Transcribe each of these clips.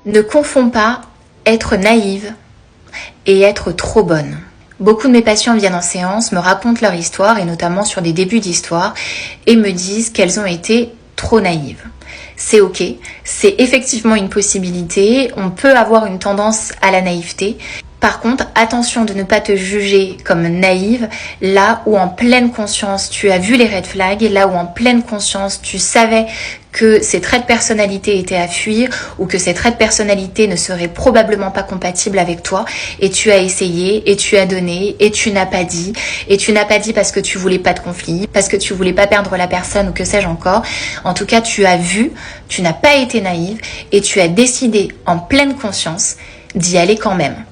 Ne confonds pas être naïve et être trop bonne. Beaucoup de mes patients viennent en séance, me racontent leur histoire, et notamment sur des débuts d'histoire, et me disent qu'elles ont été trop naïves. C'est ok, c'est effectivement une possibilité, on peut avoir une tendance à la naïveté. Par contre, attention de ne pas te juger comme naïve, là où en pleine conscience tu as vu les red flags, là où en pleine conscience tu savais que ces traits de personnalité étaient à fuir ou que ces traits de personnalité ne seraient probablement pas compatibles avec toi, et tu as essayé et tu as donné et tu n'as pas dit, et tu n'as pas dit parce que tu voulais pas de conflit, parce que tu voulais pas perdre la personne ou que sais-je encore. En tout cas, tu as vu, tu n'as pas été naïve et tu as décidé en pleine conscience d'y aller quand même.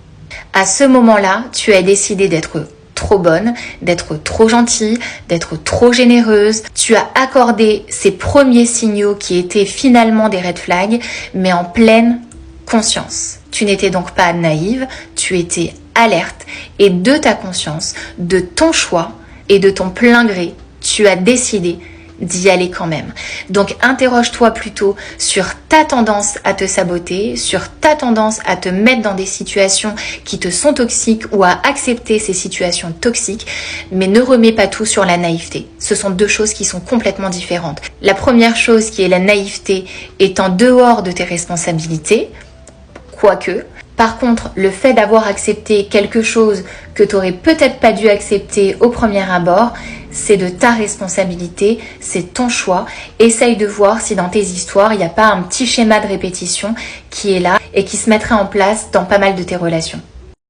À ce moment-là, tu as décidé d'être trop bonne, d'être trop gentille, d'être trop généreuse. Tu as accordé ces premiers signaux qui étaient finalement des red flags, mais en pleine conscience. Tu n'étais donc pas naïve, tu étais alerte, et de ta conscience, de ton choix et de ton plein gré, tu as décidé d'y aller quand même. Donc interroge-toi plutôt sur ta tendance à te saboter, sur ta tendance à te mettre dans des situations qui te sont toxiques ou à accepter ces situations toxiques, mais ne remets pas tout sur la naïveté. Ce sont deux choses qui sont complètement différentes. La première chose, qui est la naïveté, est en dehors de tes responsabilités, quoique. Par contre, le fait d'avoir accepté quelque chose que tu n'aurais peut-être pas dû accepter au premier abord, c'est de ta responsabilité, c'est ton choix. Essaye de voir si dans tes histoires, il n'y a pas un petit schéma de répétition qui est là et qui se mettrait en place dans pas mal de tes relations.